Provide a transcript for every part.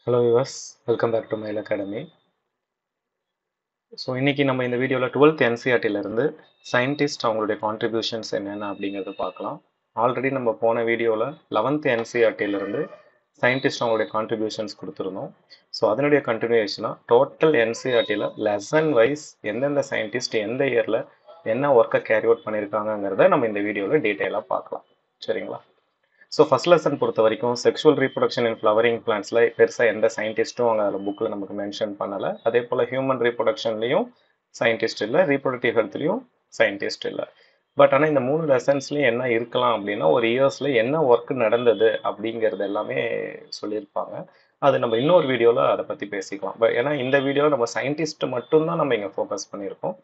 Hello viewers, welcome back to Mail Academy. So இன்னைக்கு நம்ம இந்த வீடியோவில் 12th NCERT-ல சயின்டிஸ்ட் அவங்களுடைய கான்ட்ரிபியூஷன்ஸ் என்னென்ன அப்படிங்கிறத பார்க்கலாம். ஆல்ரெடி நம்ம போன வீடியோவில் 11th NCERT-ல சயின்டிஸ்ட் அவங்களுடைய கான்ட்ரிபியூஷன்ஸ் கொடுத்துருந்தோம். ஸோ அதனுடைய கண்டினியூஷனாக டோட்டல் NCERT-ல லெசன் வைஸ் எந்தெந்த சயின்டிஸ்ட் எந்த இயரில் என்ன ஒர்க்கை கேரி அவுட் பண்ணியிருக்காங்கிறத நம்ம இந்த வீடியோவில் டீட்டெயிலாக பார்க்கலாம். சரிங்களா? ஸோ ஃபர்ஸ்ட் லெசன் பொறுத்த வரைக்கும் செக்ஷுவல் ரீப்ரொடக்ஷன் இன் ஃப்ளவரிங் பிளான்ட்ஸில் பெருசாக எந்த சயின்டிஸ்ட்டும் அங்கே அதில் புக்கில் நமக்கு மென்ஷன் பண்ணலை. அதே போல் ஹியூமன் ரீப்ரொடக்ஷன்லேயும் சயின்டிஸ்ட் இல்லை, ரீப்ரொடக்டிவ் ஹெல்த்லேயும் சயின்டிஸ்ட் இல்லை. பட் ஆனால் இந்த 3 லெசன்ஸ்லேயும் என்ன இருக்கலாம் அப்படின்னா, ஒரு இயர்ஸில் என்ன ஒர்க் நடந்தது அப்படிங்கிறது எல்லாமே சொல்லியிருப்பாங்க. அது நம்ம இன்னொரு வீடியோவில் அதை பற்றி பேசிக்கலாம். பட் ஏன்னா இந்த வீடியோவில் நம்ம சயின்டிஸ்ட் மட்டும்தான் நம்ம இங்கே ஃபோக்கஸ் பண்ணியிருக்கோம்,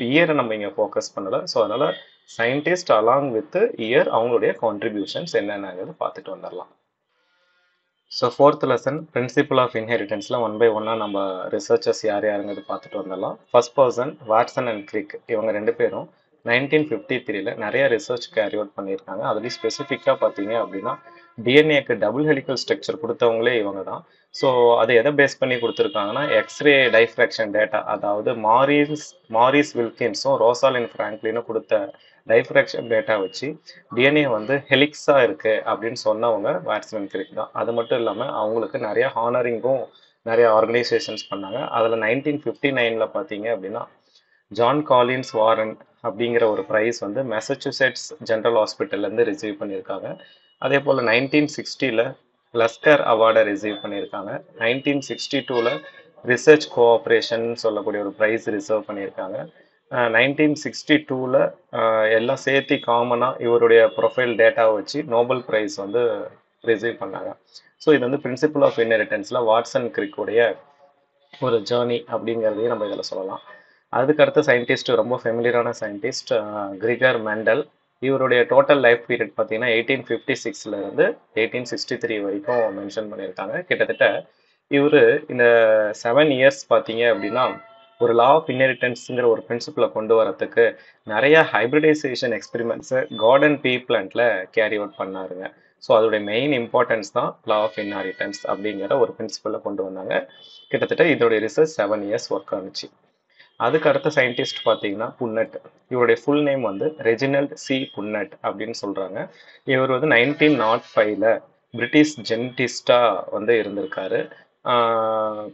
இயரை நம்ம இங்கே ஃபோக்கஸ் பண்ணலை. ஸோ அதனால் சயின்டிஸ்ட் அலாங் வித் இயர் அவங்களுடைய கான்ட்ரிபியூஷன்ஸ் என்னென்னங்கிறது பார்த்துட்டு வந்துடலாம். So 4th lesson principle of இன்ஹெரிட்டன்ஸில் 1 by 1 நம்ம ரிசர்ச்சர்ஸ் யாருங்கிறது பார்த்துட்டு வந்துடலாம். First person Watson and Crick, இவங்க 2 பேரும் 1953ல் நிறைய ரிசர்ச் கேரி அவுட் பண்ணியிருக்காங்க. அதுலேயும் ஸ்பெசிஃபிக்காக பார்த்தீங்க அப்படின்னா டிஎன்ஏக்கு டபுள் ஹெலிக்கல் ஸ்ட்ரக்சர் கொடுத்தவங்களே இவங்க தான். ஸோ அதை எதை பேஸ் பண்ணி கொடுத்துருக்காங்கன்னா எக்ஸ்ரே டைஃப்ராக்ஷன் டேட்டா, அதாவது மாரிஸ் வில்கின்ஸும் ரோசாலின் ஃப்ராங்க்லினும் கொடுத்த டைஃப்ராக்ஷன் டேட்டா வச்சு டிஎன்ஏ ஹெலிக்ஸாக இருக்குது அப்படின்னு சொன்னவங்க வாட்சன் அண்ட் கிரிக் தான். அது மட்டும் இல்லாமல் அவங்களுக்கு நிறைய ஹானரிங்கும் நிறைய ஆர்கனைசேஷன்ஸ் பண்ணாங்க. அதில் 1959ல் பார்த்தீங்க அப்படின்னா ஜான் காலின்ஸ் வாரன் அப்படிங்கிற ஒரு ப்ரைஸ் மெசச்சூசெட்ஸ் ஜென்ரல் ஹாஸ்பிட்டல்லேருந்து ரிசீவ் பண்ணியிருக்காங்க. அதே போல் 1960ல் லஸ்கர் அவார்டை ரிசீவ் பண்ணியிருக்காங்க. 1962ல் ரிசர்ச் கோஆப்ரேஷன் சொல்லக்கூடிய ஒரு ப்ரைஸ் ரிசர்வ் பண்ணியிருக்காங்க. 1962ல் எல்லாம் சேர்த்து காமனாக இவருடைய ப்ரொஃபைல் டேட்டாவை வச்சு நோபல் ப்ரைஸ் ரிசீவ் பண்ணாங்க. ஸோ இது பிரின்சிபல் ஆஃப் இன்ஹெரிட்டன்ஸில் வாட்சன் கிரிக்குடைய ஒரு ஜேர்னி அப்படிங்கிறதையும் நம்ம இதில் சொல்லலாம். அதுக்கடுத்த சயின்டிஸ்ட் ரொம்ப ஃபெமிலியரான சயின்டிஸ்ட் கிரிகர் மெண்டல். இவருடைய டோட்டல் லைஃப் பீரியட் பார்த்தீங்கன்னா 1856லேருந்து 1863 வரைக்கும் மென்ஷன் பண்ணியிருக்காங்க. கிட்டத்தட்ட இவர் இந்த 7 இயர்ஸ் பார்த்தீங்க அப்படின்னா ஒரு லா ஆஃப் இன்ஹெரிட்டன்ஸுங்கிற ஒரு பிரின்சிபலை கொண்டு வரத்துக்கு நிறைய ஹைப்ரிடைசேஷன் எக்ஸ்பெரிமெண்ட்ஸை கார்டன் பீ பிளான்ட்ல கேரி அவுட் பண்ணாருங்க. ஸோ அதோடைய மெயின் இம்பார்ட்டன்ஸ் தான் லா ஆஃப் இன்ஹெரிட்டன்ஸ் அப்படிங்கிற ஒரு பிரின்சிபலை கொண்டு வந்தாங்க. கிட்டத்தட்ட இதோடைய ரிசர்ச் 7 இயர்ஸ் ஒர்க் ஆனிச்சு. அதுக்கு அடுத்த சயின்டிஸ்ட் பார்த்தீங்கன்னா புன்னட். இவருடைய ஃபுல் நேம் ரெஜினல்ட் சி புன்னட் அப்படின்னு சொல்கிறாங்க. இவர் 1905ல் பிரிட்டிஷ் ஜெனட்டிஸ்டாக இருந்திருக்காரு.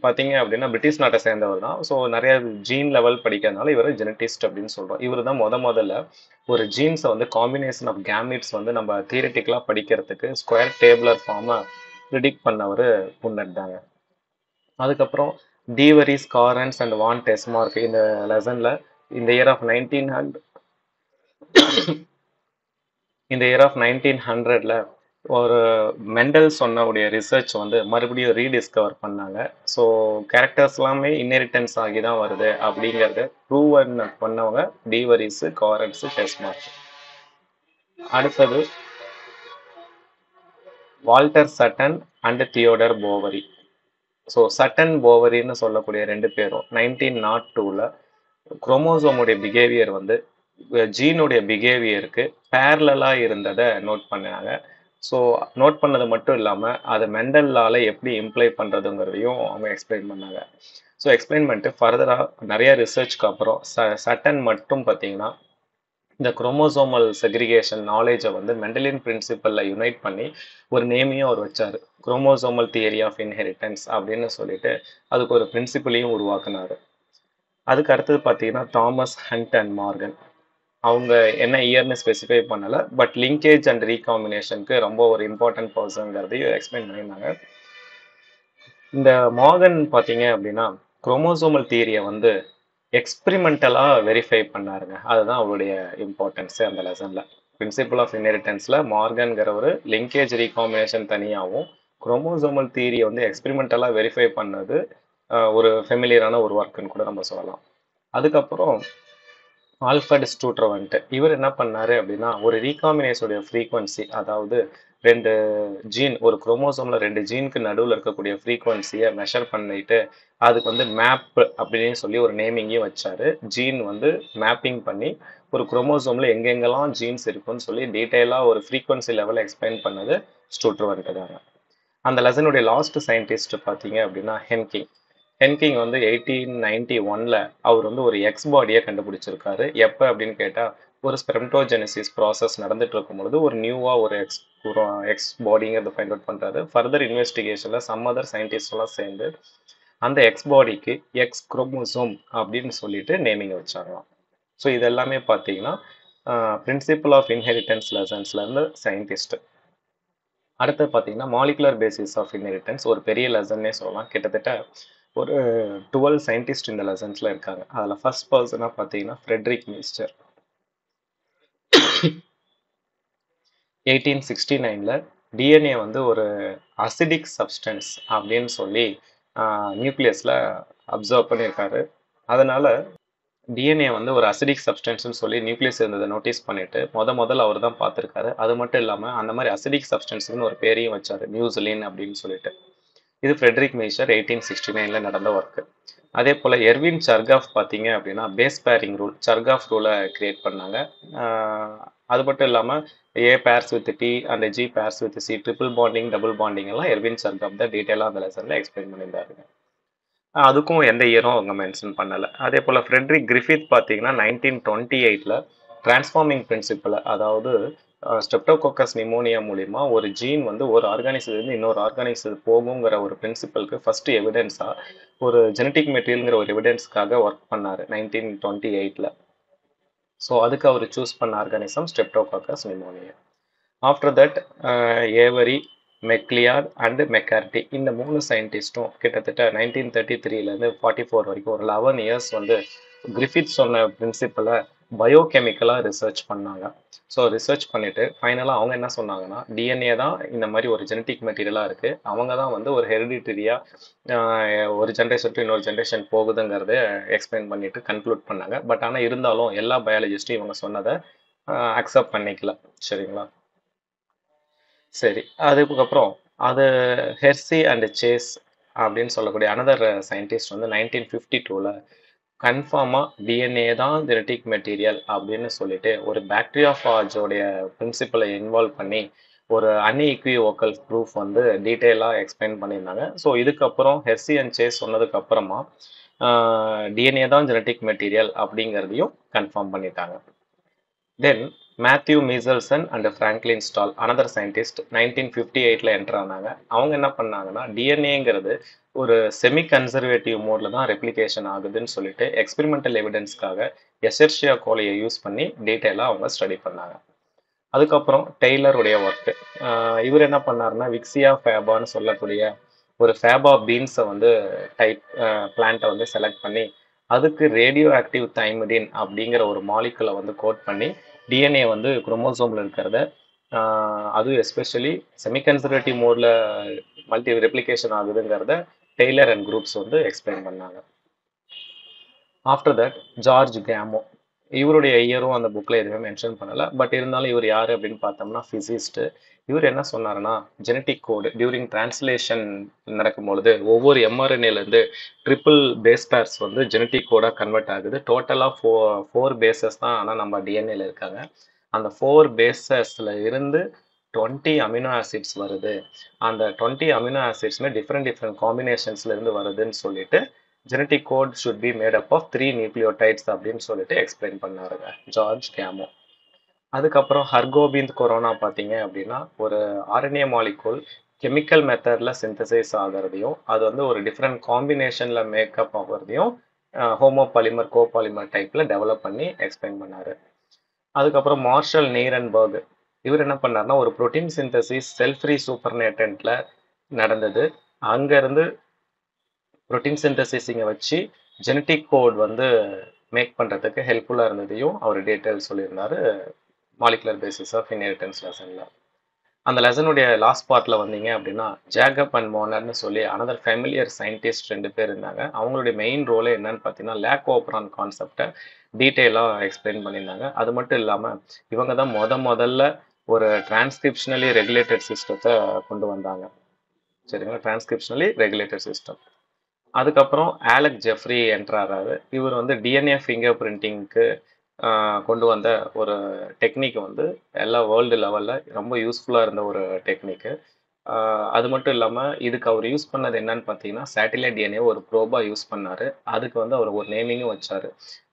பார்த்தீங்க அப்படின்னா பிரிட்டிஷ் நாட்டை சேர்ந்தவர் தான். ஸோ நிறைய ஜீன் லெவல் படிக்கிறதுனால இவர் ஜெனட்டிஸ்ட் அப்படின்னு சொல்கிறோம். இவர் தான் முதல்ல ஒரு ஜீன்ஸை காம்பினேஷன் ஆஃப் கேமிட்ஸ் நம்ம தியரிட்டிக்கலாக படிக்கிறதுக்கு ஸ்கொயர் டேபிளர் ஃபார்மை ப்ரிடிக்ட் பண்ணவர் புன்னட் தாங்க. அதுக்கப்புறம் டீவரிஸ், காரன்ஸ் அண்ட் வான் டெஸ்மார்க் இந்த லெசனில் இந்த இயர் ஆஃப் 1900ல் ஒரு மெண்டல் சொன்னவுடைய ரிசர்ச் மறுபடியும் ரீடிஸ்கவர் பண்ணாங்க. ஸோ கேரக்டர்ஸ் எல்லாமே இன்ஹெரிட்டன்ஸ் ஆகி தான் வருது அப்படிங்கிறத ப்ரூவ் பண்ணவங்க டீவரிஸ், காரன்ஸ், டெஸ்மார்க். அடுத்தது வால்டர் சட்டன் அண்ட் தியோடர் போவரி. ஸோ சட்டன் போவரின்னு சொல்லக்கூடிய 2 பேரும் 1902ல் குரோமோசோமுடைய பிஹேவியர் ஜீனுடைய பிஹேவியருக்கு பேரலாக இருந்ததை நோட் பண்ணாங்க. ஸோ நோட் பண்ணது மட்டும் இல்லாமல் அதை மெண்டல்லால் எப்படி இம்ப்ளை பண்ணுறதுங்கிறதையும் அவங்க எக்ஸ்பிளைன் பண்ணாங்க. ஸோ எக்ஸ்பிளைன் பண்ணிட்டு ஃபர்தராக நிறைய ரிசர்ச்க்கு அப்புறம் சட்டன் மட்டும் பார்த்தீங்கன்னா இந்த குரோமோசோமல் செக்ரிகேஷன் நாலேஜை மெண்டலின் பிரின்சிபலில் யுனைட் பண்ணி ஒரு நேமையும் அவர் வச்சார், குரோமோசோமல் தியரி ஆஃப் இன்ஹெரிட்டன்ஸ் அப்படின்னு சொல்லிட்டு அதுக்கு ஒரு பிரின்சிபலையும் உருவாக்குனார். அதுக்கு அடுத்தது பார்த்தீங்கன்னா தாமஸ் ஹண்ட் அண்ட் மார்கன். அவங்க என்ன இயர்னு ஸ்பெசிஃபை பண்ணலை, பட் லிங்கேஜ் அண்ட் ரீகாம்பினேஷனுக்கு ரொம்ப ஒரு இம்பார்ட்டன்ட் பர்சன்ங்கிறதையும் எக்ஸ்பிளைன் பண்ணியிருந்தாங்க. இந்த மார்கன் பார்த்தீங்க அப்படின்னா குரோமோசோமல் தியரியை எக்ஸ்பிரிமெண்டலாக வெரிஃபை பண்ணாருங்க. அதுதான் அவருடைய இம்பார்ட்டன்ஸு அந்த லெசனில். பிரின்சிபல் ஆஃப் இன்ஹெரிட்டன்ஸில் மார்கன்கிற ஒரு லிங்கேஜ் ரீகாம்பினேஷன் தனியாகவும் குரோமோசோமல் தியரியை எக்ஸ்பிரிமெண்டலாக வெரிஃபை பண்ணது ஒரு ஃபெமிலியரான ஒரு ஒர்க்குன்னு கூட நம்ம சொல்லலாம். அதுக்கப்புறம் ஆல்ஃபர்ட் ஸ்டூட்ரவன்ட், இவர் என்ன பண்ணாரு அப்படின்னா ஒரு ரீகாம்பினேஷனுடைய ஃப்ரீக்வன்சி, அதாவது 2 ஜீன், ஒரு குரோமோசோமில் 2 ஜீனுக்கு நடுவில் இருக்கக்கூடிய ஃப்ரீக்வன்சியை மெஷர் பண்ணிட்டு அதுக்கு மேப் அப்படின்னு சொல்லி ஒரு நேமிங்கையும் வச்சாரு. ஜீன் மேப்பிங் பண்ணி ஒரு குரோமோசோமில் எங்கெங்கெல்லாம் ஜீன்ஸ் இருக்குன்னு சொல்லி டீட்டெயிலாக ஒரு ஃப்ரீக்வன்சி லெவலில் எக்ஸ்பிளைன் பண்ணது ஸ்டூட்ரவன்ட் தாங்க. அந்த லெசனுடைய லாஸ்ட் சயின்டிஸ்ட் பார்த்தீங்க அப்படின்னா ஹென்கிங். ஹென்கிங் வந்து 1891ல அவர் வந்து ஒரு எக்ஸ் பாடியை கண்டுபிடிச்சிருக்காரு. எப்போ அப்படின்னு கேட்டால் ஒரு ஸ்பெர்மடோஜெனசிஸ் ப்ராசஸ் நடந்துட்டு இருக்கும் பொழுது ஒரு நியூவாக ஒரு எக்ஸ் பாடிங்கிறத ஃபைண்ட் அவுட் பண்ணுறாரு. ஃபர்தர் இன்வெஸ்டிகேஷனில் சம் அதர் சயின்டிஸ்ட்லாம் சேர்ந்து அந்த எக்ஸ் பாடிக்கு எக்ஸ் குரோமோசோம் அப்படின்னு சொல்லிட்டு நேமிங் வச்சாங்களாம். ஸோ இது எல்லாமே பார்த்தீங்கன்னா பிரின்சிபல் ஆஃப் இன்ஹெரிட்டன்ஸ் லெசன்ஸ்லேருந்து சயின்டிஸ்ட். அடுத்து பார்த்தீங்கன்னா மாலிகுலர் பேசிஸ் ஆஃப் இன்ஹெரிட்டன்ஸ் ஒரு பெரிய லெசன்னே சொல்லலாம். கிட்டத்தட்ட ஒரு 12 சயின்டிஸ்ட் இந்த லெசன்ஸில் இருக்காங்க. அதில் ஃபர்ஸ்ட் பர்சனாக பார்த்தீங்கன்னா ஃப்ரெட்ரிக் மீஸ்டர். 1869ல் டிஎன்ஏ வந்து ஒரு அசிடிக் சப்ஸ்டன்ஸ் அப்படின்னு சொல்லி நியூக்ளியஸில் அப்சர்வ் பண்ணியிருக்காரு. அதனால் டிஎன்ஏ வந்து ஒரு அசிடிக் சப்ஸ்டன்ஸ்னு சொல்லி நியூக்ளியஸ் இருந்ததை நோட்டீஸ் பண்ணிட்டு முதல்ல அவர் தான் பார்த்துருக்காரு. அது மட்டும் இல்லாமல் அந்த மாதிரி அசிடிக் சப்ஸ்டன்ஸுன்னு ஒரு பேரையும் வச்சார், நியூசிலின் அப்படின்னு சொல்லிட்டு. இது ஃப்ரெட்ரிக் மீஸ்டர் 1869ல் நடந்த ஒர்க்கு. அதே போல் எர்வின் சர்காஃப் பார்த்தீங்க அப்படின்னா பேஸ் பேரிங் ரூல், சர்காஃப் ரூலை கிரியேட் பண்ணாங்க. அது மட்டும் இல்லாமல் A pairs with T and G pairs with C, triple bonding, double bonding எல்லாம் எர்வின் சர்காஃப் தான் டீட்டெயிலாக அந்த லெசனில் எக்ஸ்பிளைன் பண்ணியிருந்தாருங்க. அதுக்கும் எந்த இயரும் அவங்க மென்ஷன் பண்ணலை. அதே போல் ஃப்ரெட்ரிக் கிரிஃபித் பார்த்தீங்கன்னா 1928ல் டிரான்ஸ்ஃபார்மிங் பிரின்சிபலை, அதாவது ஸ்ட்ரெப்டோகோக்கஸ் நிமோனியா மூலிமா ஒரு ஜீன் வந்து ஒரு ஆர்கானிசத்துலேருந்து இன்னொரு ஆர்கானிசம் போகுங்கிற ஒரு பிரின்சிபலுக்கு ஃபர்ஸ்ட் எவிடன்ஸாக ஒரு ஜெனட்டிக் மெட்டீரியல்ங்கிற ஒரு எவிடன்ஸ்க்காக ஒர்க் பண்ணார் 1928ல். ஸோ அதுக்கு அவர் சூஸ் பண்ண organism Streptococcus pneumoniae. After that Avery, MacLeod and McCarty இந்த 3 சயின்டிஸ்ட்டும் கிட்டத்தட்ட 1933லேருந்து 44 வரைக்கும் ஒரு 11 இயர்ஸ் வந்து கிரிஃபித் சொன்ன பிரின்சிபலை பயோகெமிக்கலாக ரிசர்ச் பண்ணாங்க. ஸோ ரிசர்ச் பண்ணிவிட்டு ஃபைனலாக அவங்க என்ன சொன்னாங்கன்னா டிஎன்ஏ தான் இந்த மாதிரி ஒரு ஜெனட்டிக் மெட்டீரியலாக இருக்குது, அவங்க தான் வந்து ஒரு ஹெரிடிட்டரியாக ஒரு ஜென்ரேஷன் டு இன்னொரு ஜென்ரேஷன் போகுதுங்கிறத எக்ஸ்பிளைன் பண்ணிட்டு கன்க்ளூட் பண்ணாங்க. பட் ஆனால் இருந்தாலும் எல்லா பயாலஜிஸ்ட்டும் இவங்க சொன்னதை அக்செப்ட் பண்ணிக்கல. சரிங்களா? சரி, அதுக்கப்புறம் அது ஹெர்சி அண்ட் சேஸ் அப்படின்னு சொல்லக்கூடிய அனதர் சயின்டிஸ்ட் வந்து 1952ல் கன்ஃபார்மாக டிஎன்ஏ தான் ஜெனட்டிக் மெட்டீரியல் அப்படின்னு சொல்லிட்டு ஒரு பாக்டீரியாஃபாஜோடைய பிரின்சிபலை இன்வால்வ் பண்ணி ஒரு அன்இக்விவோக்கல் ப்ரூஃப் வந்து டீட்டெயிலாக எக்ஸ்பிளைன் பண்ணியிருந்தாங்க. ஸோ இதுக்கப்புறம் ஹெர்சி அண்ட் சேஸ் சொன்னதுக்கு அப்புறமா டிஎன்ஏ தான் ஜெனட்டிக் மெட்டீரியல் அப்படிங்கிறதையும் கன்ஃபார்ம் பண்ணிட்டாங்க. Then Matthew Meselson and Franklin Stahl another scientist 1958ல் என்டர் ஆனாங்க. அவங்க என்ன பண்ணாங்கன்னா டிஎன்ஏங்கிறது ஒரு செமி கன்சர்வேட்டிவ் மோடில் தான் ரெப்ளிகேஷன் ஆகுதுன்னு சொல்லிட்டு எக்ஸ்பெரிமெண்டல் எவிடன்ஸ்க்காக எசெர்ஷியா கோலையை யூஸ் பண்ணி டீட்டெயிலாக அவங்க ஸ்டடி பண்ணாங்க. அதுக்கப்புறம் டெய்லருடைய ஒர்க்கு, இவர் என்ன பண்ணாருன்னா விக்ஸியா ஃபேபான்னு சொல்லக்கூடிய ஒரு ஃபேபா பீன்ஸை வந்து டைப் பிளான்ட்டை வந்து செலக்ட் பண்ணி அதுக்கு ரேடியோ ஆக்டிவ் தைமிடின் அப்படிங்கிற ஒரு மாலிகுலை வந்து கோட் பண்ணி டிஎன்ஏ வந்து குரோமோசோமில் இருக்கிறத அதுவும் எஸ்பெஷலி செமிகன்சர்வேட்டிவ் மோடில் மல்டி ரெப்ளிகேஷன் ஆகுதுங்கிறத டெய்லர் அண்ட் குரூப்ஸ் வந்து எக்ஸ்பிளைன் பண்ணாங்க. ஆஃப்டர் தட் ஜார்ஜ் கேமோ, இவருடைய இயரும் அந்த புக்கில் எதுவுமே மென்ஷன் பண்ணலை. பட் இருந்தாலும் இவர் யார் அப்படின்னு பார்த்தோம்னா ஃபிசிஸ்ட்டு. இவர் என்ன சொன்னாருன்னா ஜெனட்டிக் கோடு டியூரிங் டிரான்ஸ்லேஷன் நடக்கும்பொழுது ஒவ்வொரு எம்ஆர்என்ஏலேருந்து ட்ரிபிள் பேஸ் பேர்ஸ் வந்து ஜெனட்டிக் கோடாக கன்வெர்ட் ஆகுது. டோட்டலாக ஃபோர் பேசஸ் தான் ஆனால் நம்ம டிஎன்ஏல இருக்காங்க. அந்த 4 பேசஸில் இருந்து 20 அமினோ ஆசிட்ஸ் வருது. அந்த 20 அமினோ ஆசிட்ஸுமே டிஃப்ரெண்ட் காம்பினேஷன்ஸ்ல இருந்து வருதுன்னு சொல்லிட்டு genetic code should be made up of 3 nucleotides அப்படின்னு சொல்லிட்டு எக்ஸ்பிளைன் பண்ணாருங்க ஜார்ஜ் கேமோ. அதுக்கப்புறம் ஹர்கோபிந்த் கொரோனா பார்த்தீங்க அப்படின்னா ஒரு ஆர்என்ஏ மாலிகூல் கெமிக்கல் மெத்தடில் சிந்தசைஸ் ஆகிறதையும் அது வந்து ஒரு டிஃப்ரெண்ட் காம்பினேஷனில் மேக்கப் ஆகிறதையும் ஹோமோபாலிமர் கோபாலிமர் டைப்பில் டெவலப் பண்ணி எக்ஸ்பிளைன் பண்ணார். அதுக்கப்புறம் மார்ஷல் நீரன்பர்க், இவர் என்ன பண்ணார்னா ஒரு புரோட்டீன் சிந்தசிஸ் செல் ஃப்ரீ சூப்பர்நேட்டன்ட்ல நடந்தது. அங்கேருந்து புரோட்டீன் சிந்தசிஸிங்கை வச்சு ஜெனட்டிக் கோட் வந்து மேக் பண்ணுறதுக்கு ஹெல்ப்ஃபுல்லாக இருந்ததையும் அவர் டீட்டெயில் சொல்லியிருந்தார் மாலிகுலர் பேசிஸ் ஆஃப் இன்ஹெரிட்டன்ஸ் லெசனில். அந்த லெசனுடைய லாஸ்ட் பார்ட்டில் வந்தீங்க அப்படின்னா ஜேக்கப் அண்ட் மோனர்னு சொல்லி அனதர் ஃபெமிலியர் சயின்டிஸ்ட் 2 பேர் இருந்தாங்க. அவங்களுடைய மெயின் ரோலே என்னன்னு பார்த்தீங்கன்னா லேக் ஓப்ரான் கான்செப்டை டீட்டெயிலாக எக்ஸ்பிளைன் பண்ணியிருந்தாங்க. அது மட்டும் இல்லாமல் இவங்க தான் முதல்ல ஒரு டிரான்ஸ்கிரிப்ஷனலி ரெகுலேட்டட் சிஸ்டத்தை கொண்டு வந்தாங்க. சரிங்களா? Transcriptionally regulated system. அதுக்கப்புறம் ஆலெக் ஜெஃப்ரி என்டர் ஆகிறாரு. இவர் வந்து டிஎன்ஏ ஃபிங்கர் பிரிண்டிங்க்கு கொண்டு வந்த ஒரு டெக்னிக் வந்து எல்லா வேர்ல்டு லெவலில் ரொம்ப யூஸ்ஃபுல்லாக இருந்த ஒரு டெக்னிக்கு. அது மட்டும் இல்லாம இதுக்கு அவர் யூஸ் பண்ணது என்னன்னு பார்த்தீங்கன்னா, சேட்டிலைட் டிஎன்ஏ ஒரு ப்ரோபா யூஸ் பண்ணாரு. அதுக்கு வந்து அவர் ஒரு நேமிங்கும் வச்சாரு.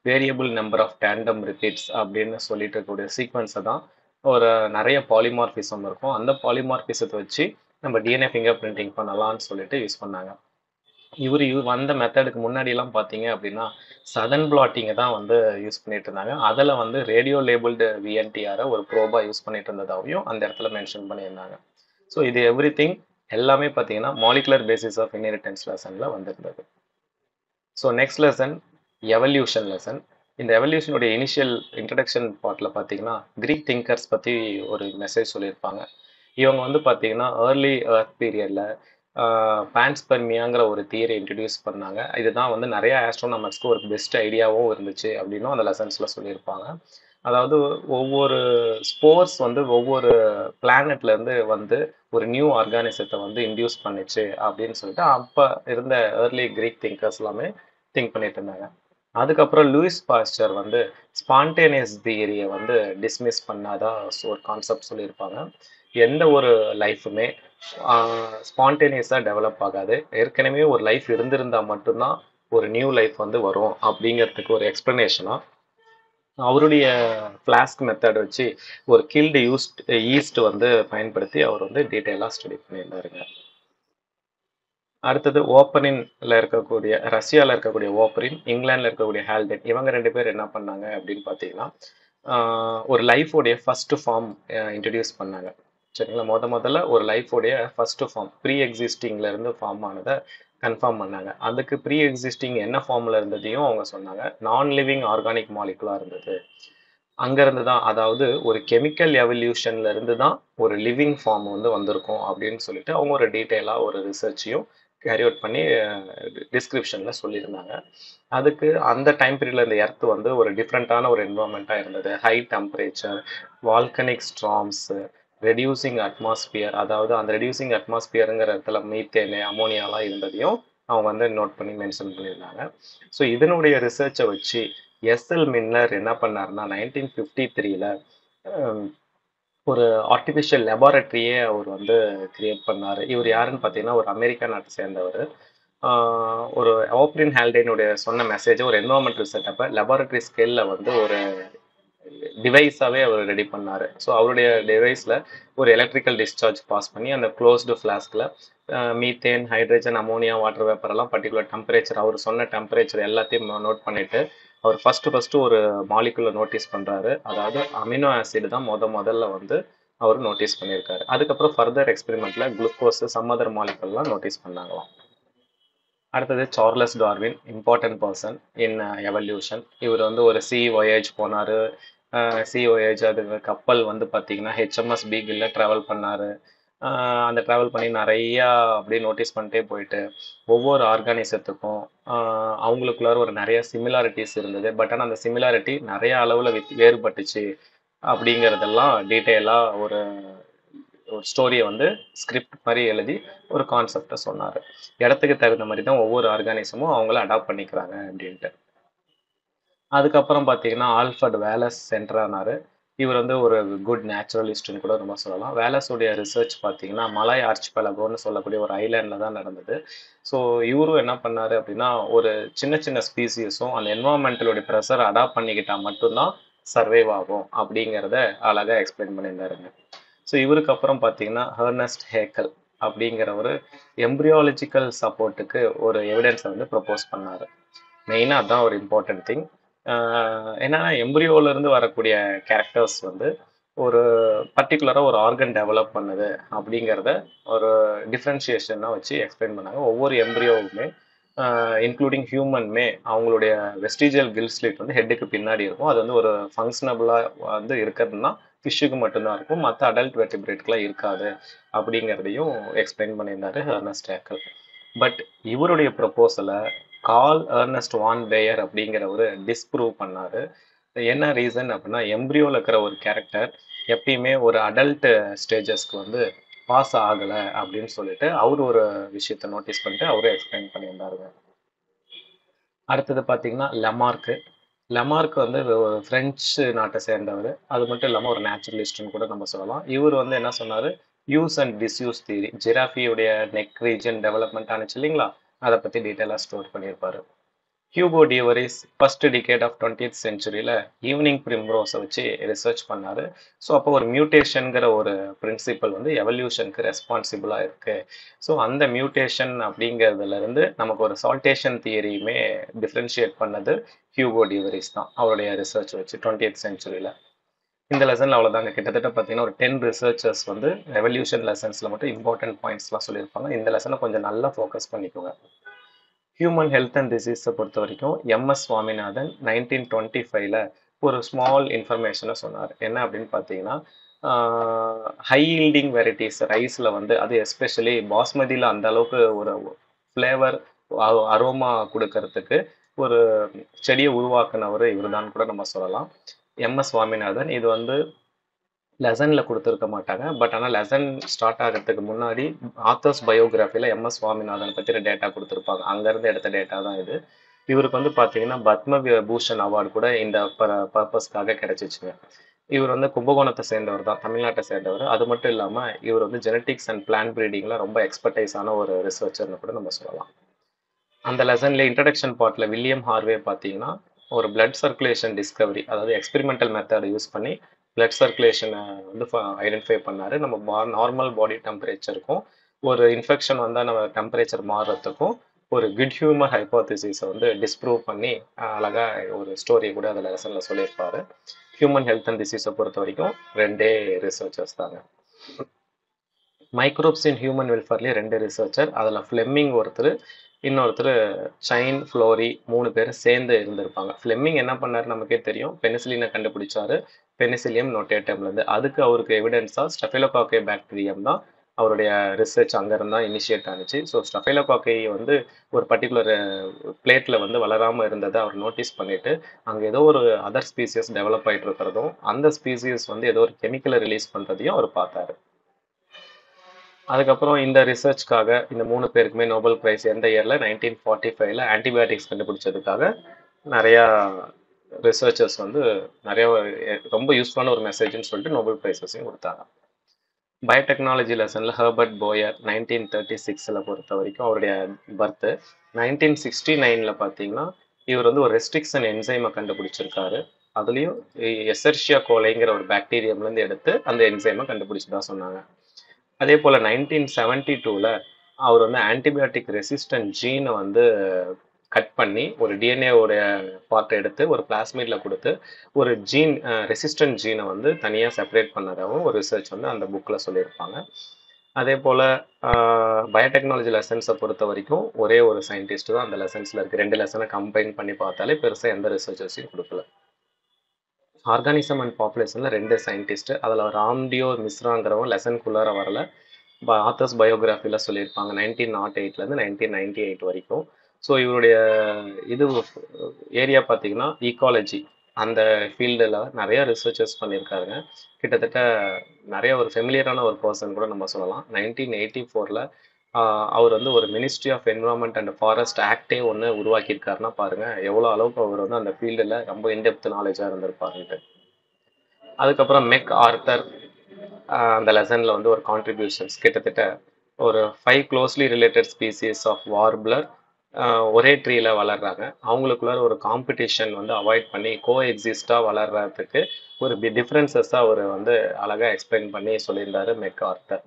Variable number of tandem repeats அப்படின்னு சொல்லிட்டு இருக்கக்கூடிய சீக்வென்ஸ தான் ஒரு நெறைய பாலிமார்பிசம் இருக்கும். அந்த பாலிமார்பிசத்த வச்சு நம்ம டிஎன்ஏ ஃபிங்கர் பிரிண்டிங் பண்ணலாம்னு சொல்லிட்டு யூஸ் பண்ணாங்க. இவரு வந்த மெத்தடுக்கு முன்னாடிலாம் பார்த்தீங்க அப்படின்னா, சதன் பிளாட்டிங்க தான் வந்து யூஸ் பண்ணிட்டு இருந்தாங்க. அதுல வந்து ரேடியோ லேபிள்டு விஎன்டிஆர ஒரு ப்ரோபா யூஸ் பண்ணிட்டு இருந்ததாவையும் அந்த இடத்துல மென்ஷன் பண்ணியிருந்தாங்க. ஸோ இது எவ்ரிதிங் எல்லாமே பார்த்தீங்கன்னா, மாலிகுலர் பேசிஸ் ஆஃப் இன்ஹெரிடன்ஸ் லெசன்ல வந்திருந்தது. So next lesson evolution lesson. இந்த எவல்யூஷனுடைய இனிஷியல் இன்ட்ரடக்ஷன் பார்ட்ல பார்த்தீங்கன்னா, கிரீக் திங்கர்ஸ் பத்தி ஒரு மெசேஜ் சொல்லியிருப்பாங்க. இவங்க வந்து பார்த்தீங்கன்னா, ஏர்லி எர்த் பீரியட்ல பான்ஸ்பெர்மியாங்கிற ஒரு தியரி இன்ட்ரடியூஸ் பண்ணாங்க. இதுதான் வந்து நிறைய ஆஸ்ட்ரோனமர்ஸ்க்கு ஒரு பெஸ்ட் ஐடியாவும் இருந்துச்சு அப்படின்னும் அந்த லெசன்ஸ்ல சொல்லியிருப்பாங்க. அதாவது ஒவ்வொரு ஸ்போர்ஸ் வந்து ஒவ்வொரு பிளானட்ல இருந்து வந்து ஒரு நியூ ஆர்கானிசத்தை வந்து இன்டியூஸ் பண்ணுச்சு அப்படின்னு சொல்லிட்டு அப்ப இருந்த ஏர்லி கிரீக் திங்கர்ஸ் எல்லாமே திங்க் பண்ணிட்டு இருந்தாங்க. அதுக்கப்புறம் லூயிஸ் பாஸ்டர் வந்து ஸ்பான்டேனியஸ் தியரியை வந்து டிஸ்மிஸ் பண்ணாதா ஒரு கான்செப்ட் சொல்லியிருப்பாங்க. எந்த ஒரு லைஃபுமே ஸ்பான்டேனியஸாக டெவலப் ஆகாது. ஏற்கனவே ஒரு லைஃப் இருந்திருந்தா மட்டும்தான் ஒரு நியூ லைஃப் வந்து வரும் அப்படிங்கிறதுக்கு ஒரு எக்ஸ்பிளனேஷனாக அவருடைய ஃப்ளாஸ்க் மெத்தட் வச்சு ஒரு கில்டு ஈஸ்ட் வந்து பயன்படுத்தி அவர் வந்து டீட்டெயிலாக ஸ்டடி பண்ணியிருந்தாருங்க. அடுத்தது ஓப்பனின்ல இருக்கக்கூடிய ரஷ்யாவில் இருக்கக்கூடிய ஓப்பரின், இங்கிலாந்துல இருக்கக்கூடிய ஹால்டன், இவங்க 2 பேர் என்ன பண்ணாங்க அப்படின்னு பார்த்தீங்கன்னா, ஒரு லைஃபோடைய ஃபர்ஸ்ட் ஃபார்ம் இன்ட்ரடியூஸ் பண்ணாங்க. சரிங்களா? முதல்ல ஒரு லைஃபோடைய ஃபர்ஸ்ட் ஃபார்ம் ப்ரீ எக்ஸிஸ்டிங்ல இருந்து ஃபார்ம் ஆனதை கன்ஃபார்ம் பண்ணாங்க. அதுக்கு ப்ரீ எக்ஸிஸ்டிங் என்ன ஃபார்ம்ல இருந்ததையும் அவங்க சொன்னாங்க. நான் லிவிங் ஆர்கானிக் மாலிகுலா இருந்தது. அங்க இருந்து தான், அதாவது ஒரு கெமிக்கல் எவல்யூஷன்ல இருந்து தான் ஒரு லிவிங் ஃபார்ம் வந்து வந்திருக்கும் அப்படின்னு சொல்லிட்டு அவங்க ஒரு டீட்டெயிலா ஒரு ரிசர்ச்சையும் கேரி அவுட் பண்ணி டிஸ்கிரிப்ஷன்ல சொல்லியிருந்தாங்க. அதுக்கு அந்த டைம் பீரியட்ல இந்த எர்த் வந்து ஒரு டிஃப்ரெண்டான ஒரு என்வரான்மெண்ட்டாக இருந்தது. High temperature, volcanic storms, reducing atmosphere, அதாவது அந்த ரெடியூசிங் அட்மாஸ்பியருங்கிற இடத்துல மீத்தேனு, அமோனியாலாம் இருந்ததையும் அவங்க வந்து நோட் பண்ணி மென்ஷன் பண்ணியிருந்தாங்க. ஸோ இதனுடைய ரிசர்ச்சை வச்சு எஸ்எல் மின்னர் என்ன பண்ணாருன்னா 1953ல ஒரு ஆர்டிஃபிஷியல் லெபார்டரியே அவர் வந்து கிரியேட் பண்ணாரு. இவர் யாருன்னு பார்த்தீங்கன்னா ஒரு அமெரிக்கா நாட்டை சேர்ந்தவர். ஒரு ஓப்ரின் ஹால்டேனுடைய சொன்ன மெசேஜை ஒரு என்வரான்மெண்டல் செட்டப்பை லெபார்டரி ஸ்கேலில் வந்து ஒரு டிவைஸாகவே அவர் ரெடி பண்ணார். ஸோ அவருடைய டிவைஸில் ஒரு எலக்ட்ரிக்கல் டிஸ்சார்ஜ் பாஸ் பண்ணி அந்த க்ளோஸ்டு ஃப்ளாஸ்கில் methane, hydrogen, ammonia, water vapour எல்லாம் பர்டிகுலர் டெம்பரேச்சர் அவர் சொன்ன டெம்பரேச்சர் எல்லாத்தையும் நோட் பண்ணிட்டு அவர் ஃபர்ஸ்ட் ஒரு மாலிகுலை நோட்டீஸ் பண்ணுறாரு. அதாவது அமினோ ஆசிட் தான் முதல்ல வந்து அவர் நோட்டீஸ் பண்ணியிருக்காரு. அதுக்கப்புறம் ஃபர்தர் எக்ஸ்பெரிமெண்ட்ல குளுக்கோஸ், சம் அதர் மாலிகுல்லாம் நோட்டீஸ் பண்ணாங்களாம். அடுத்தது Charles Darwin, important person in evolution. இவர் வந்து ஒரு சி ஒயேஜ் போனார். சி ஒயேஜ் அது கப்பல் வந்து பார்த்தீங்கன்னா ஹெச்எம்எஸ் பீகிளில் ட்ராவல் பண்ணார். அந்த ட்ராவல் பண்ணி நிறையா அப்படியே நோட்டீஸ் பண்ணிட்டே போயிட்டு ஒவ்வொரு ஆர்கானிசத்துக்கும் அவங்களுக்குள்ளார ஒரு நிறைய சிமிலாரிட்டிஸ் இருந்தது. பட் ஆனால் அந்த சிமிலாரிட்டி நிறைய அளவில் வேறுபட்டுச்சு அப்படிங்கிறதெல்லாம் டீட்டெயிலாக ஒரு ஸ்டோரியை வந்து ஸ்கிரிப்ட் மாதிரி எழுதி ஒரு கான்செப்டை சொன்னார். இடத்துக்கு தகுந்த மாதிரி தான் ஒவ்வொரு ஆர்கானிசமும் அவங்கள அடாப்ட் பண்ணிக்கிறாங்க அப்படின்ட்டு. அதுக்கப்புறம் பார்த்தீங்கன்னா ஆல்ஃபர்ட் வேலஸ் சென்டர் ஆனார். இவர் வந்து ஒரு குட் நேச்சுரலிஸ்ட்னு கூட நம்ம சொல்லலாம். வேலஸுடைய ரிசர்ச் பார்த்தீங்கன்னா மலாய் ஆர்ச்சிபெலகோன்னு சொல்லக்கூடிய ஒரு ஐலாண்டில் தான் நடந்தது. ஸோ இவரும் என்ன பண்ணார் அப்படின்னா ஒரு சின்ன சின்ன ஸ்பீசிஸும் அந்த என்வரான்மெண்டலுடைய ப்ரெஷரை அடாப்ட் பண்ணிக்கிட்டால் மட்டும்தான் சர்வைவ் ஆகும் அப்படிங்கிறத அழகாக எக்ஸ்பிளைன் பண்ணியிருந்தாருங்க. ஸோ இவருக்கு அப்புறம் பார்த்தீங்கன்னா ஹெர்னஸ்ட் ஹேக்கல் அப்படிங்கிற ஒரு எம்ப்ரியாலஜிக்கல் சப்போர்ட்டுக்கு ஒரு எவிடன்ஸை வந்து ப்ரப்போஸ் பண்ணார். மெயினாக அதுதான் ஒரு இம்பார்ட்டன்ட் திங். என்னன்னா எம்ப்ரியோலேருந்து வரக்கூடிய கேரக்டர்ஸ் வந்து ஒரு பர்டிகுலராக ஒரு ஆர்கன் டெவலப் பண்ணுது அப்படிங்கிறத ஒரு டிஃப்ரென்ஷியேஷனாக வச்சு எக்ஸ்பிளைன் பண்ணாங்க. ஒவ்வொரு எம்ப்ரியோவுமே இன்க்ளூடிங் ஹியூமனுமே அவங்களுடைய வெஸ்டிஜியல் கில் ஸ்லிட் வந்து ஹெட்டுக்கு பின்னாடி இருக்கும். அது வந்து ஒரு ஃபங்க்ஷனபுளாக வந்து இருக்கிறதுனா ஃபிஷ்ஷுக்கு மட்டும்தான் இருக்கும், மற்ற அடல்ட் வெர்டிபிரேட்கெலாம் இருக்காது அப்படிங்கிறதையும் எக்ஸ்பிளைன் பண்ணியிருந்தாரு ஹெர்னஸ்ட் ஹேக்கல். பட் இவருடைய ப்ரப்போசலை கார்ல் எர்னஸ்ட் வான் பேயர் அப்படிங்கிறவர் டிஸ்ப்ரூவ் பண்ணார். என்ன ரீசன் அப்படின்னா எம்ப்ரியோவில் இருக்கிற ஒரு கேரக்டர் எப்பயுமே ஒரு அடல்ட் ஸ்டேஜஸ்க்கு வந்து பாஸ் ஆகலை அப்படின்னு சொல்லிட்டு அவர் ஒரு விஷயத்தை நோட்டீஸ் பண்ணிட்டு அவரே எக்ஸ்பிளைன் பண்ணியிருந்தாருங்க. அடுத்தது பார்த்தீங்கன்னா லெமார்க் வந்து ஃப்ரெஞ்சு நாட்டை சேர்ந்தவர். அது மட்டும் இல்லாமல் ஒரு நேச்சுரலிஸ்ட்னு கூட நம்ம சொல்லலாம். இவர் வந்து என்ன சொன்னார், யூஸ் அண்ட் டிஸ்யூஸ் தியரி, ஜிராஃபியுடைய நெக் ரீஜன் டெவலப்மெண்ட் ஆனிச்சு இல்லைங்களா, அதை பற்றி டீட்டெயிலாக ஸ்டோர் பண்ணியிருப்பாரு. Hugo de Vries first decade of 20th செஞ்சுரியில் ஈவினிங் பிரிம்ரோஸை வச்சு ரிசர்ச் பண்ணார். ஸோ அப்போ ஒரு மியூட்டேஷனுங்கிற ஒரு பிரின்சிபல் வந்து எவல்யூஷனுக்கு ரெஸ்பான்சிபிளாக இருக்குது. ஸோ அந்த மியூட்டேஷன் அப்படிங்கிறதுலேருந்து நமக்கு ஒரு சால்டேஷன் தியரியுமே டிஃப்ரென்ஷியேட் பண்ணது ஹியூகோ டிவரிஸ் தான் அவருடைய ரிசர்ச் வச்சு 20th செஞ்சுரியில். இந்த லெசனில் அவ்வளோதாங்க. கிட்டத்தட்ட பார்த்தீங்கன்னா ஒரு 10 ரிசர்ச்சர்ஸ் வந்து ரெவல்யூஷன் லெசன்ஸில் மட்டும் இம்பார்ட்டன்ட் பாயிண்ட்ஸ்லாம் சொல்லியிருப்பாங்க. இந்த லெசனை கொஞ்சம் நல்லா ஃபோக்கஸ் பண்ணிக்கோங்க. ஹியூமன் ஹெல்த் அண்ட் டிசீஸை பொறுத்த வரைக்கும் எம்எஸ் சுவாமிநாதன் 1925ல் ஒரு ஸ்மால் இன்ஃபர்மேஷனை சொன்னார். என்ன அப்படின்னு பார்த்தீங்கன்னா, ஹை ஈல்டிங் வெரைட்டிஸ் ரைஸில் வந்து அது எஸ்பெஷலி பாஸ்மதியில் அந்த அளவுக்கு ஒரு ஃப்ளேவர் அரோமா கொடுக்கறதுக்கு ஒரு செடியை உருவாக்குனவர் இவர் தான் கூட நம்ம சொல்லலாம், எம்எஸ் சுவாமிநாதன். இது வந்து லெசனில் கொடுத்துருக்க மாட்டாங்க, பட் ஆனால் லெசன் ஸ்டார்ட் ஆகிறதுக்கு முன்னாடி ஆத்தர்ஸ் பயோகிராஃபியில் எம்எஸ் சுவாமிநாதன் பற்றின டேட்டா கொடுத்துருப்பாங்க. அங்கேருந்து எடுத்த டேட்டா தான் இது. இவருக்கு வந்து பார்த்தீங்கன்னா பத்ம பூஷன் அவார்டு கூட இந்த பர்பஸ்க்காக கிடைச்சிச்சுங்க. இவர் வந்து கும்பகோணத்தை சேர்ந்தவர் தான், தமிழ்நாட்டை சேர்ந்தவர். அது மட்டும் இல்லாமல் இவர் வந்து ஜெனட்டிக்ஸ் அண்ட் பிளான்ட் ப்ரீடிங்கில் ரொம்ப எக்ஸ்பர்டைஸான ஒரு ரிசர்ச்சர்னு கூட நம்ம சொல்லலாம். அந்த லெசனில் இன்ட்ரடக்ஷன் பார்ட்டில் வில்லியம் ஹார்வே பார்த்தீங்கன்னா ஒரு பிளட் சர்க்குலேஷன் டிஸ்கவரி, அதாவது எக்ஸ்பெரிமெண்டல் மெத்தடை யூஸ் பண்ணி பிளட் சர்க்குலேஷனை வந்து ஐடென்டிஃபை பண்ணார். நம்ம நார்மல் பாடி டெம்பரேச்சருக்கும் ஒரு இன்ஃபெக்ஷன் வந்தால் நம்ம டெம்பரேச்சர் மாறுறதுக்கும் ஒரு குட் ஹியூமர் ஹைப்போதிசிஸை வந்து டிஸ்ப்ரூவ் பண்ணி அழகாக ஒரு ஸ்டோரியை கூட அதில் லெசனில் சொல்லியிருப்பாரு. ஹியூமன் ஹெல்த் அண்ட் டிசீஸை பொறுத்த வரைக்கும் 2 ரிசர்ச்சர்ஸ் தாங்க. மைக்ரோப்ஸ் இன் ஹியூமன் வெல்ஃபேர்லேயே 2 ரிசர்ச்சர், அதில் ஃப்ளெமிங் ஒருத்தர், இன்னொருத்தர் சைன் ஃப்ளோரி, 3 பேர் சேர்ந்து இருந்திருப்பாங்க. ஃப்ளெமிங் என்ன பண்ணார் நமக்கே தெரியும், பெனிசிலினை கண்டுபிடிச்சாரு, பெனிசிலியம் நோட்டேட்டம்லேருந்து. அதுக்கு அவருக்கு எவிடன்ஸாக ஸ்டெஃபிலோகாக்கே பாக்டீரியம் தான் அவருடைய ரிசர்ச் அங்கேருந்து தான் இனிஷியேட் ஆனிச்சு. ஸோ ஸ்டெஃபிலோகாக்கை வந்து ஒரு பர்டிகுலர் பிளேட்டில் வந்து வளராமல் இருந்ததை அவர் நோட்டீஸ் பண்ணிவிட்டு அங்கே ஏதோ ஒரு அதர் ஸ்பீசியஸ் டெவலப் ஆகிட்டு இருக்கிறதும் அந்த ஸ்பீசியஸ் வந்து ஏதோ ஒரு கெமிக்கலை ரிலீஸ் பண்ணுறதையும் அவர் பார்த்தாரு. அதுக்கப்புறம் இந்த ரிசர்ச்காக இந்த 3 பேருக்குமே நோபல் பிரைஸ் எந்த இயரில், 1945ல் ஆன்டிபயோட்டிக்ஸ் கண்டுபிடிச்சதுக்காக நிறையா ரிசர்ச்சர்ஸ் வந்து நிறைய ரொம்ப யூஸ்ஃபுல்லான ஒரு மெசேஜ்னு சொல்லிட்டு நோபல் பிரைஸஸையும் கொடுத்தாங்க. பயோடெக்னாலஜி லெசனில் ஹெர்பர்ட் போயர் 1936ல் பொறுத்த வரைக்கும் அவருடைய பர்த்து. 1969ல் பார்த்தீங்கன்னா இவர் வந்து ஒரு ரெஸ்ட்ரிக்ஷன் என்சைமை கண்டுபிடிச்சிருக்காரு. அதுலேயும் எசெர்ஷியா கோலைங்கிற ஒரு பாக்டீரியம்லேருந்து எடுத்து அந்த என்சைமை கண்டுபிடிச்சதா சொன்னாங்க. அதே போல் 1972ல் அவர் வந்து ஆன்டிபயோட்டிக் ரெசிஸ்டன்ட் ஜீனை வந்து கட் பண்ணி ஒரு டிஎன்ஏவோடைய பார்ட்டை எடுத்து ஒரு பிளாஸ்மிடில் கொடுத்து ஒரு ஜீன் ரெசிஸ்டன்ட் ஜீனை வந்து தனியாக செப்பரேட் பண்ணதாகவும் ஒரு ரிசர்ச் வந்து அந்த புக்கில் சொல்லியிருப்பாங்க. அதே போல் பயோடெக்னாலஜி லெசன்ஸை பொறுத்த வரைக்கும் ஒரே ஒரு சயின்டிஸ்ட் தான் அந்த லெசன்ஸில் இருக்குது. 2 லெசனை கம்பைன் பண்ணி பார்த்தாலே பெருசாக எந்த ரிசர்ச்சர்ஸையும் கொடுக்கல. ஆர்கானிசம் அண்ட் பாப்புலேஷனில் 2 சயின்டிஸ்ட்டு, அதில் ராம்டியோ மிஸ்ராங்கிறவங்க லெசனுக்குள்ளார வரல, ஆத்தர்ஸ் பயோகிராஃபியில் சொல்லியிருப்பாங்க 1908லேருந்து 1998 வரைக்கும். ஸோ இவருடைய இது ஏரியா பார்த்தீங்கன்னா ஈக்காலஜி, அந்த ஃபீல்டில் நிறைய ரிசர்ச்சர்ஸ் பண்ணியிருக்காருங்க. கிட்டத்தட்ட நிறைய ஒரு ஃபெமிலியரான ஒரு பர்சன் கூட நம்ம சொல்லலாம். 1984ல் அவர் வந்து ஒரு ministry of environment and forest ஆக்டே ஒன்று உருவாக்கியிருக்காருன்னா பாருங்கள் எவ்வளோ அளவுக்கு அவர் வந்து அந்த ஃபீல்டில் ரொம்ப இன்டெப்த் நாலேஜாக இருந்திருப்பாருன்ட்டு. அதுக்கப்புறம் மெக் ஆர்த்தர் அந்த லெசனில் வந்து ஒரு கான்ட்ரிபியூஷன்ஸ் கிட்டத்தட்ட ஒரு 5 க்ளோஸ்லி ரிலேட்டட் ஸ்பீசிஸ் ஆஃப் வார்ப்ளர் ஒரே ட்ரீயில் வளர்கிறாங்க. அவங்களுக்குள்ள ஒரு காம்படிஷன் வந்து அவாய்ட் பண்ணி கோ எக்ஸிஸ்டாக வளர்கிறதுக்கு ஒரு டிஃப்ரென்சஸாக அவர் வந்து அழகாக எக்ஸ்பிளைன் பண்ணி சொல்லியிருந்தார் மெக் ஆர்த்தர்.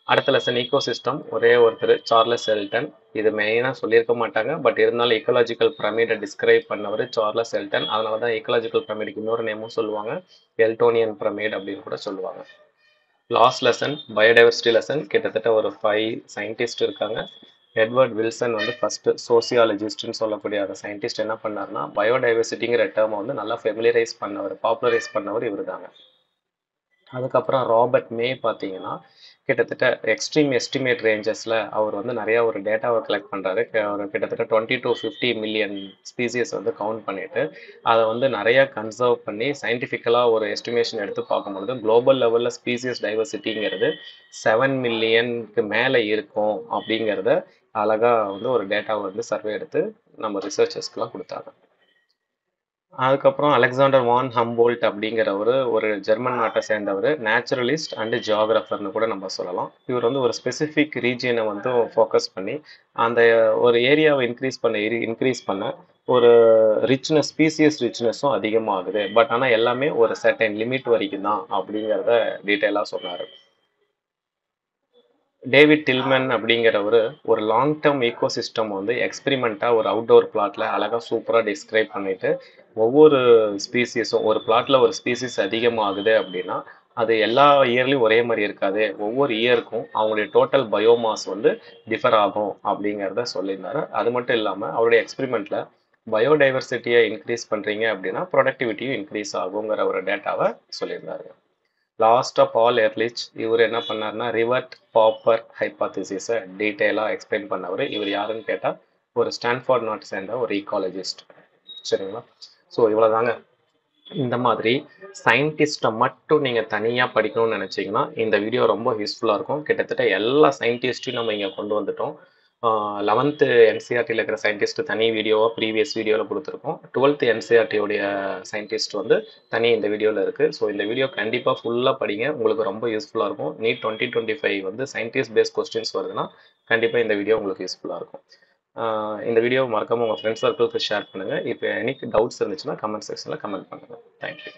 அடுத்த லெசன் ஈகோசிஸ்டம், ஒரே ஒருத்தர் சார்லஸ் எல்டன். இது மெயினாக சொல்லியிருக்க மாட்டாங்க, பட் இருந்தாலும் ஈக்கோலாஜிக்கல் பிரமிடை டிஸ்கிரைப் பண்ணவர் சார்லஸ் எல்டன். அதனால தான் ஈக்கோலாஜிக்கல் பிரமிடுக்கு இன்னொரு நேமும் சொல்லுவாங்க, எல்டோனியன் பிரமிட் அப்படின்னு கூட சொல்லுவாங்க. லாஸ்ட் லெசன் பயோடைவர்சிட்டி லெசன், கிட்டத்தட்ட ஒரு 5 சயின்டிஸ்ட் இருக்காங்க. எட்வர்ட் வில்சன் வந்து ஃபர்ஸ்ட் சோசியாலஜிஸ்ட்னு சொல்லக்கூடிய அந்த சயின்டிஸ்ட் என்ன பண்ணார்னா பயோடைவர்சிட்டிங்கிற டேர்மை வந்து நல்லா ஃபெமிலியரைஸ் பண்ணவர், பாப்புலரைஸ் பண்ணவர் இவர் தாங்க. அதுக்கப்புறம் ராபர்ட் மே பார்த்தீங்கன்னா கிட்டத்தட்ட எக்ஸ்ட்ரீம் எஸ்டிமேட் ரேஞ்சஸில் அவர் வந்து நிறையா ஒரு டேட்டாவை கலெக்ட் பண்ணுறாரு. ஒரு கிட்டத்தட்ட 20 to 50 மில்லியன் ஸ்பீசியஸ் வந்து கவுண்ட் பண்ணிவிட்டு அதை வந்து நிறையா கன்சர்வ் பண்ணி சயின்டிஃபிக்கலாக ஒரு எஸ்டிமேஷன் எடுத்து பார்க்கும்பொழுது குளோபல் லெவலில் ஸ்பீசியஸ் டைவர்சிட்டிங்கிறது 7 மில்லியனுக்கு மேலே இருக்கும் அப்படிங்கிறத அழகாக வந்து ஒரு டேட்டாவை வந்து சர்வே எடுத்து நம்ம ரிசர்ச்சர்ஸ்க்கெலாம் கொடுத்தாங்க. அதுக்கப்புறம் அலெக்சாண்டர் வான் ஹம்போல்ட் அப்படிங்கிறவர் ஒரு ஜெர்மன் நாட்டை சேர்ந்தவர், நேச்சுரலிஸ்ட் அண்ட் ஜியாகிரஃபர்னு கூட நம்ம சொல்லலாம். இவர் வந்து ஒரு ஸ்பெசிஃபிக் ரீஜியனை வந்து ஃபோக்கஸ் பண்ணி அந்த ஒரு ஏரியாவை இன்க்ரீஸ் பண்ண ஒரு ஸ்பீசியஸ் ரிச்னஸும் அதிகமாகுது. பட் ஆனால் எல்லாமே ஒரு சர்டைன் லிமிட் வரைக்கும் தான் அப்படிங்கிறத டீட்டெயிலாக சொன்னார். டேவிட் டில்மன் அப்படிங்கிறவர் ஒரு லாங் டேர்ம் ஈகோசிஸ்டம் வந்து எக்ஸ்பெரிமெண்ட்டாக ஒரு அவுட்டோர் பிளாட்டில் அழகாக சூப்பராக டிஸ்கிரைப் பண்ணிட்டு ஒவ்வொரு ஸ்பீசிஸும் ஒரு பிளாட்டில் ஒரு ஸ்பீசிஸ் அதிகமாகுது அப்படின்னா அது எல்லா இயர்லையும் ஒரே மாதிரி இருக்காது, ஒவ்வொரு இயருக்கும் அவங்களுடைய டோட்டல் பயோமாஸ் வந்து டிஃபர் ஆகும் அப்படிங்கிறத சொல்லியிருந்தாரு. அது மட்டும் இல்லாமல் அவருடைய எக்ஸ்பெரிமெண்ட்டில் பயோடைவர்சிட்டியை இன்க்ரீஸ் பண்ணுறீங்க அப்படின்னா ப்ரொடக்டிவிட்டியும் இன்க்ரீஸ் ஆகுங்கிற ஒரு டேட்டாவை சொல்லியிருந்தாரு. லாஸ்ட்டாக பால் எர்லிச் இவர் என்ன பண்ணார்னா ரிவர்ட் பாப்பர் ஹைபாத்திசிஸை டீட்டெயிலாக எக்ஸ்பிளைன் பண்ணவர். இவர் யாருன்னு கேட்டால் ஒரு ஸ்டான்ஃபோர்ட் நாட்டை சேர்ந்த ஒரு ஈக்காலஜிஸ்ட். சரிங்களா? ஸோ இவ்வளோதாங்க. இந்த மாதிரி சயின்டிஸ்ட்டை மட்டும் நீங்கள் தனியாக படிக்கணும்னு நினச்சிங்கன்னா இந்த வீடியோ ரொம்ப யூஸ்ஃபுல்லாக இருக்கும். கிட்டத்தட்ட எல்லா சயின்டிஸ்ட்டையும் நம்ம இங்கே கொண்டு வந்துட்டோம். 11th என்சிஆர்டியில் இருக்கிற சயின்டிஸ்ட் தனி வீடியோவாக ப்ரீவியஸ் வீடியோவில் கொடுத்துருக்கோம். 12th என்சிஆர்டியோடைய சயின்டிஸ்ட் வந்து தனி இந்த வீடியோவில் இருக்குது. ஸோ இந்த வீடியோ கண்டிப்பாக ஃபுல்லாக படிங்க, உங்களுக்கு ரொம்ப யூஸ்ஃபுல்லாக இருக்கும். நீட் 2025 வந்து சயின்டிஸ்ட் பேஸ் கொஸ்டின்ஸ் வருதுன்னா கண்டிப்பாக இந்த வீடியோ உங்களுக்கு யூஸ்ஃபுல்லாக இருக்கும். இந்த வீடியோ மறக்காமல் உங்கள் ஃப்ரெண்ட்ஸ் சர்க்கிளுக்கு ஷேர் பண்ணுங்கள். இப்போ எனக்கு டவுட்ஸ் இருந்துச்சுன்னா கமெண்ட் செக்ஷனில் கமெண்ட் பண்ணுங்கள். தேங்க்யூ.